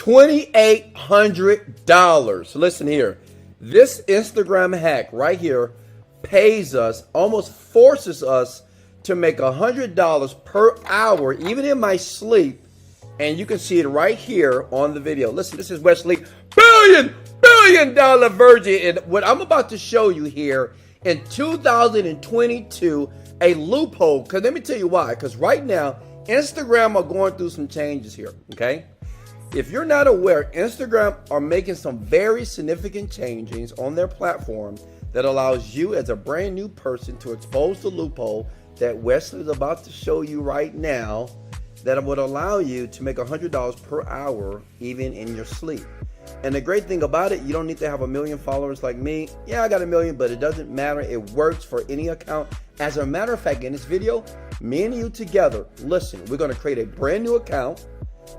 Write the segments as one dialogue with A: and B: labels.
A: $2,800. Listen here. This Instagram hack right here pays us, almost forces us to make $100 per hour, even in my sleep. And you can see it right here on the video. Listen, this is Wesley billion dollar Virgin. And what I'm about to show you here in 2022, a loophole. Because let me tell you why. Because right now, Instagram are going through some changes here. Okay. If you're not aware, Instagram are making some very significant changes on their platform that allows you as a brand new person to expose the loophole that Wesley is about to show you right now, that would allow you to make $100 per hour even in your sleep. And the great thing about it, you don't need to have 1 million followers like me. Yeah, I got 1 million, but it doesn't matter. It works for any account. As a matter of fact, in this video, me and you together, listen, we're going to create a brand new account,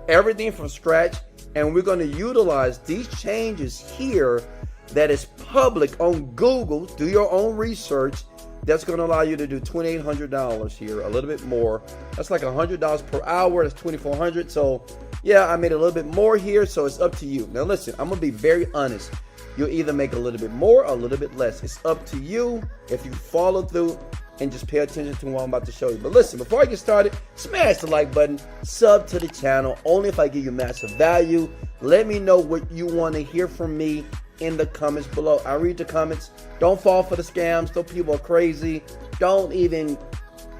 A: everything from scratch, and we're going to utilize these changes here that is public on Google. Do your own research. That's going to allow you to do $2,800 here, a little bit more. That's like $100 per hour. That's $2,400. So yeah, I made a little bit more here. So it's up to you. Now listen, I'm going to be very honest. You'll either make a little bit more or a little bit less. It's up to you if you follow through and just pay attention to what I'm about to show you. But listen, before I get started, smash the like button, sub to the channel. Only if I give you massive value. Let me know what you want to hear from me in the comments below. I read the comments. Don't fall for the scams. Those people are crazy. Don't even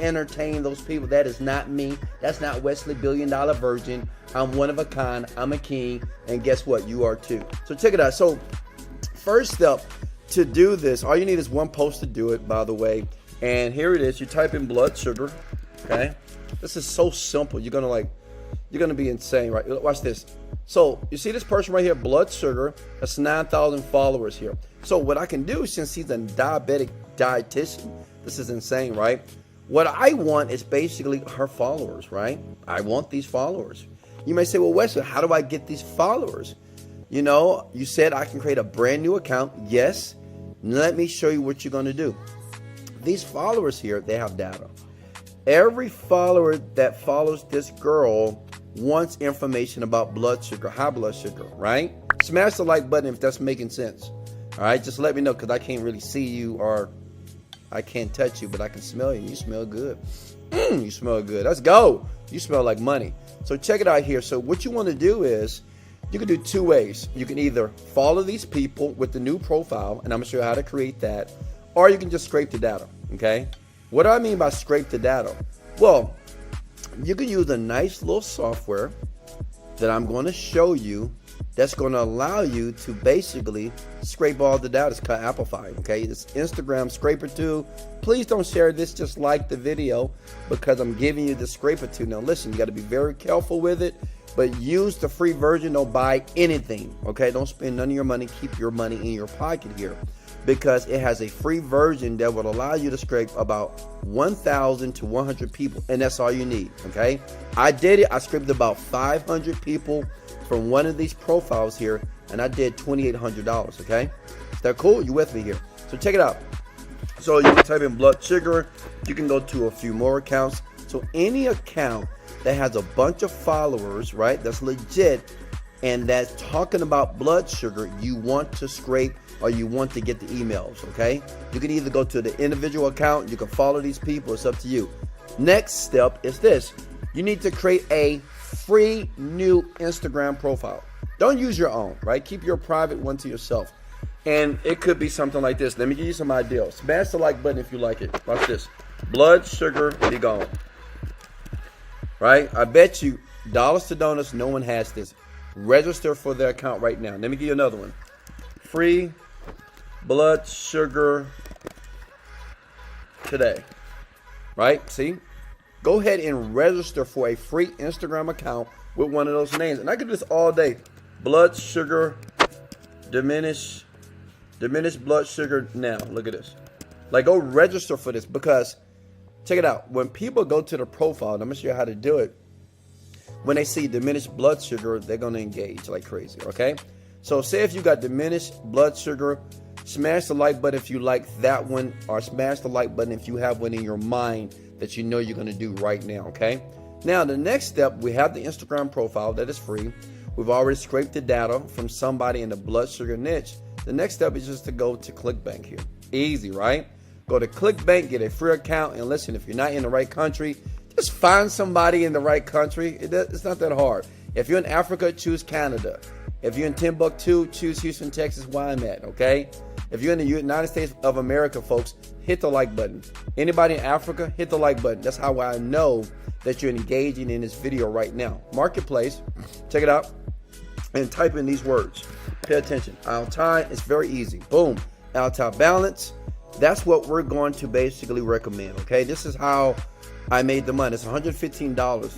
A: entertain those people. That is not me. That's not Wesley billion dollar Virgin. I'm one of a kind. I'm a king. And guess what? You are too. So check it out. So first step to do this, all you need is one post to do it, by the way. And here it is. You type in blood sugar. Okay. This is so simple. You're going to be insane, right? Watch this. So you see this person right here, blood sugar. That's 9,000 followers here. So what I can do, since he's a diabetic dietitian, this is insane, right? What I want is basically her followers, right? I want these followers. You may say, well, Wesley, how do I get these followers? You know, you said I can create a brand new account. Yes. Let me show you what you're going to do. These followers here, they have data. Every follower that follows this girl wants information about blood sugar, high blood sugar, right? Smash the like button if that's making sense. All right, just let me know, because I can't really see you, or I can't touch you, but I can smell you. You smell good. You smell good. Let's go. You smell like money. So check it out here. So what you want to do is, you can do two ways. You can either follow these people with the new profile, and I'm going to show you how to create that, or you can just scrape the data, okay? What do I mean by scrape the data? Well, you can use a nice little software that I'm going to show you that's going to allow you to basically scrape all the data. It's called Amplify, okay? It's Instagram Scraper 2. Please don't share this, just like the video, because I'm giving you the Scraper 2. Now listen, you got to be very careful with it, but use the free version. Don't buy anything, okay? Don't spend none of your money. Keep your money in your pocket here, because it has a free version that will allow you to scrape about 1,000 to 100 people, and that's all you need, okay? I did it. I scraped about 500 people from one of these profiles here, and I did $2,800, okay? Is that cool? You with me here? So check it out. So you can type in blood sugar. You can go to a few more accounts. So any account that has a bunch of followers, right, that's legit, and that's talking about blood sugar, you want to scrape, or you want to get the emails, okay? You can either go to the individual account, you can follow these people, it's up to you. Next step is this. You need to create a free new Instagram profile. Don't use your own, right? Keep your private one to yourself. And it could be something like this. Let me give you some ideas. Smash the like button if you like it. Watch this. Blood sugar be gone. Right? I bet you, dollars to donuts, no one has this. Register for their account right now. Let me give you another one. Free blood sugar today. Right? See? Go ahead and register for a free Instagram account with one of those names. And I can do this all day. Blood sugar, diminish blood sugar now. Look at this. Like, go register for this, because check it out. When people go to the profile, and I'm going to show you how to do it. When they see diminished blood sugar, they're going to engage like crazy, okay? So say if you got diminished blood sugar, smash the like button if you like that one, or smash the like button if you have one in your mind that you know you're going to do right now, okay? Now, the next step, we have the Instagram profile that is free. We've already scraped the data from somebody in the blood sugar niche. The next step is just to go to ClickBank here. Easy, right? Go to ClickBank, get a free account, and listen, if you're not in the right country, just find somebody in the right country. It's not that hard. If you're in Africa, choose Canada. If you're in Timbuktu, choose Houston, Texas, where I'm at, okay? If you're in the United States of America, folks, hit the like button. Anybody in Africa, hit the like button. That's how I know that you're engaging in this video right now. Marketplace, check it out, and type in these words. Pay attention. Altai, it's very easy. Boom. Altai balance. That's what we're going to basically recommend, okay? This is how I made the money. It's $115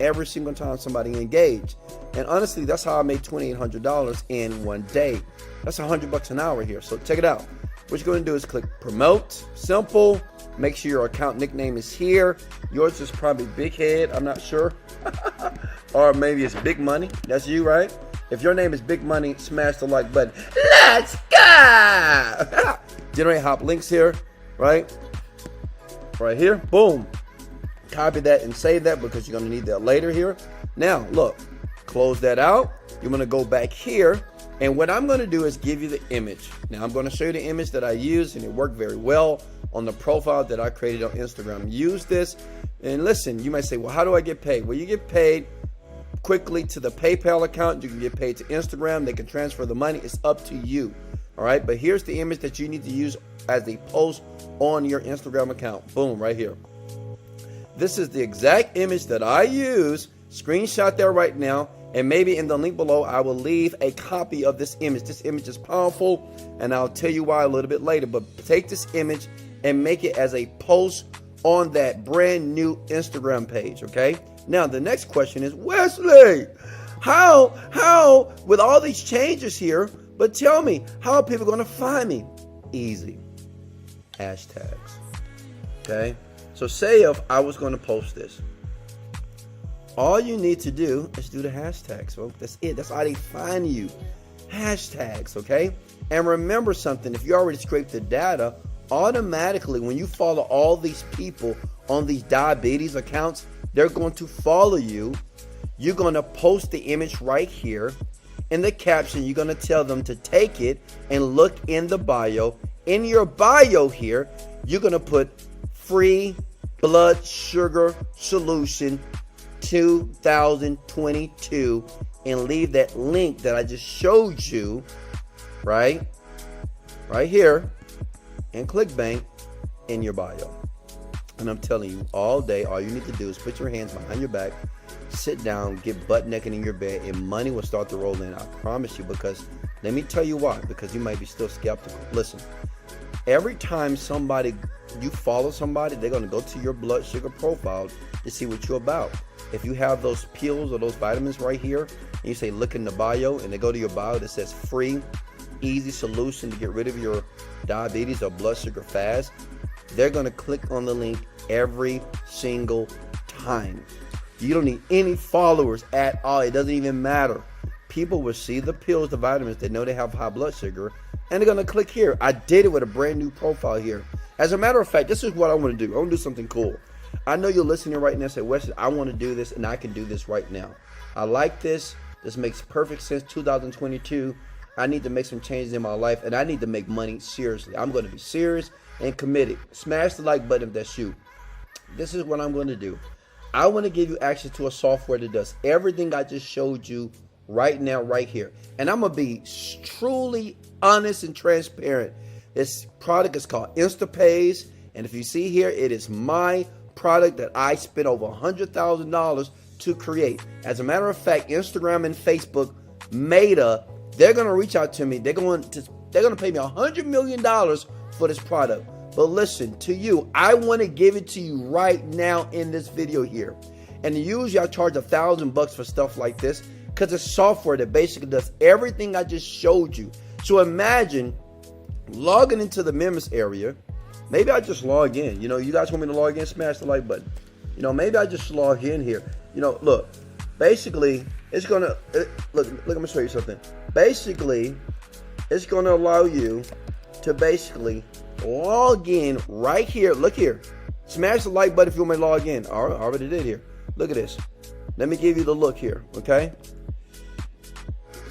A: every single time somebody engaged. And honestly, that's how I made $2,800 in one day. That's $100 an hour here. So check it out. What you're going to do is click promote. Simple. Make sure your account nickname is here. Yours is probably Big Head. I'm not sure. Or maybe it's Big Money. That's you, right? If your name is Big Money, smash the like button. Let's go! Generate hop links here, right? Right here. Boom. Copy that and save that because you're going to need that later here. Now, look. Close that out. You're going to go back here. And what I'm going to do is give you the image. Now, I'm going to show you the image that I used, and it worked very well on the profile that I created on Instagram. Use this. And listen, you might say, well, how do I get paid? Well, you get paid quickly to the PayPal account. You can get paid to Instagram. They can transfer the money. It's up to you. All right. But here's the image that you need to use as a post on your Instagram account. Boom, right here. This is the exact image that I use. Screenshot there right now. And maybe in the link below, I will leave a copy of this image. This image is powerful, and I'll tell you why a little bit later. But take this image and make it as a post on that brand new Instagram page, okay? Now, the next question is, Wesley, how, with all these changes here, but tell me, how are people going to find me? Easy. Hashtags, okay? So say if I was going to post this. All you need to do is do the hashtags, folks. That's it. That's how they find you. Hashtags, okay? And remember something. If you already scraped the data, automatically when you follow all these people on these diabetes accounts, they're going to follow you. You're going to post the image right here. In the caption, you're going to tell them to take it and look in the bio. In your bio here, you're going to put free blood sugar solution 2022 and leave that link that I just showed you right here in ClickBank in your bio. And I'm telling you, all day, all you need to do is put your hands behind your back, sit down, get butt naked in your bed, and money will start to roll in. I promise you, because let me tell you why, because you might be still skeptical. Listen, every time you follow somebody, they're going to go to your blood sugar profile to see what you're about. If you have those pills or those vitamins right here, and you say look in the bio, and they go to your bio that says free, easy solution to get rid of your diabetes or blood sugar fast, they're going to click on the link every single time. You don't need any followers at all. It doesn't even matter. People will see the pills, the vitamins, they know they have high blood sugar, and they're going to click here. I did it with a brand new profile here. As a matter of fact, this is what I want to do. I want to do something cool. I know you're listening right now and say, Wesley, I want to do this, and I can do this right now. I like this. This makes perfect sense. 2022. I need to make some changes in my life, and I need to make money seriously. I'm going to be serious and committed. Smash the like button if that's you. This is what I'm going to do. I want to give you access to a software that does everything I just showed you right now, right here. And I'm going to be truly honest and transparent. This product is called InstaPays. And if you see here, it is my product that I spent over $100,000 to create. As a matter of fact, Instagram and Facebook, Meta, they're going to reach out to me. They're going to pay me $100 million for this product. But listen, to you, I want to give it to you right now in this video here. And usually I charge $1,000 for stuff like this because it's software that basically does everything I just showed you. So imagine logging into the members area. Maybe I just log in. You guys want me to log in? Smash the like button. Maybe I just log in here. Look, basically, it's going to, look, I'm going to show you something. Basically, it's going to allow you to basically log in right here. Look here. Smash the like button if you want me to log in. I already did here. Look at this. Let me give you the look here, okay?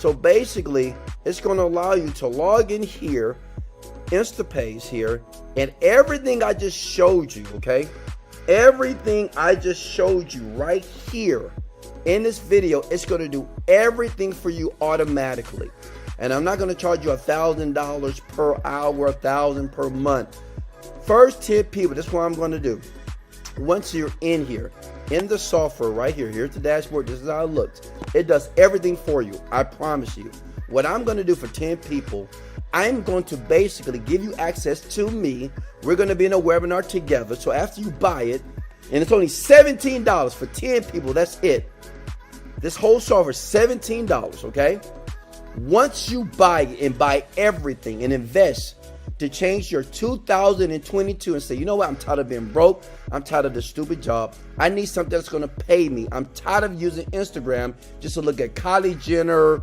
A: So basically, it's going to allow you to log in here, InstaPays here, and everything I just showed you, okay? Everything I just showed you right here in this video, it's going to do everything for you automatically. And I'm not going to charge you $1,000 per hour, $1,000 per month. First 10 people, that's what I'm going to do. Once you're in here, in the software right here, here's the dashboard, this is how it looks. It does everything for you, I promise you. What I'm going to do for 10 people, I'm going to basically give you access to me. We're going to be in a webinar together. So after you buy it, and it's only $17 for 10 people, that's it. This whole software is $17, okay? Once you buy it and buy everything and invest to change your 2022 and say, you know what, I'm tired of being broke. I'm tired of this stupid job. I need something that's going to pay me. I'm tired of using Instagram just to look at Kylie Jenner,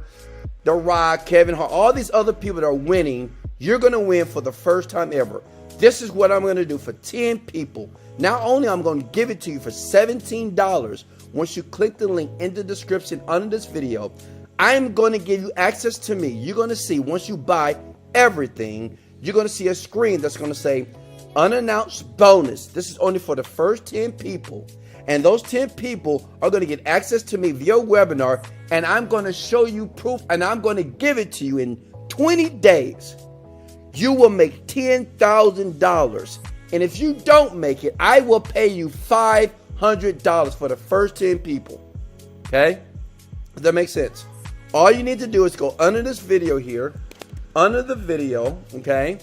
A: The Rock, Kevin Hart, all these other people that are winning. You're going to win for the first time ever. This is what I'm going to do for 10 people. Not only I'm going to give it to you for $17, once you click the link in the description under this video, I'm going to give you access to me. You're going to see, once you buy everything, you're going to see a screen that's going to say unannounced bonus. This is only for the first 10 people. And those 10 people are going to get access to me via webinar. And I'm going to show you proof, and I'm going to give it to you in 20 days. You will make $10,000. And if you don't make it, I will pay you $500 for the first 10 people. Okay? Does that make sense? All you need to do is go under this video here, under the video, okay?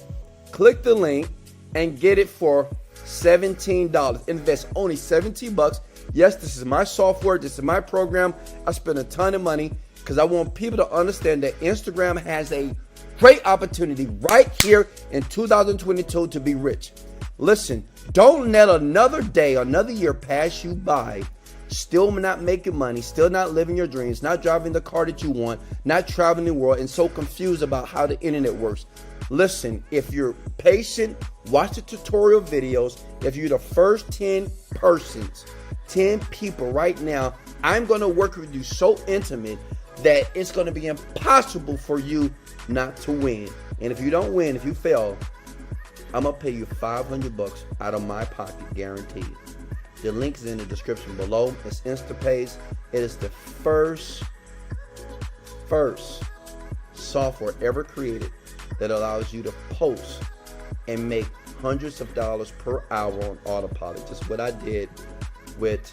A: Click the link and get it for $17. Invest only 17 bucks. Yes, this is my software. This is my program. I spend a ton of money because I want people to understand that Instagram has a great opportunity right here in 2022 to be rich. Listen, don't let another day, another year pass you by still not making money, still not living your dreams, not driving the car that you want, not traveling the world, and so confused about how the internet works. Listen, if you're patient, watch the tutorial videos. If you're the first 10 persons, 10 people right now, I'm going to work with you so intimate that it's going to be impossible for you not to win. And if you don't win, if you fail, I'm going to pay you $500 out of my pocket, guaranteed. The link is in the description below. It's InstaPays. It is the first software ever created that allows you to post and make hundreds of dollars per hour on autopilot. Just what I did with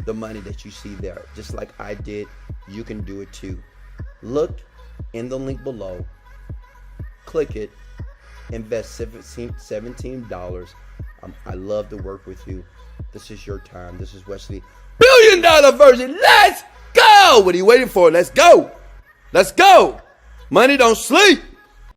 A: the money that you see there. Just like I did, you can do it too. Look in the link below. Click it. Invest $17. I love to work with you. This is your time. This is Wesley $1 billion Virgin. Let's go. What are you waiting for? Let's go. Let's go. Money don't sleep.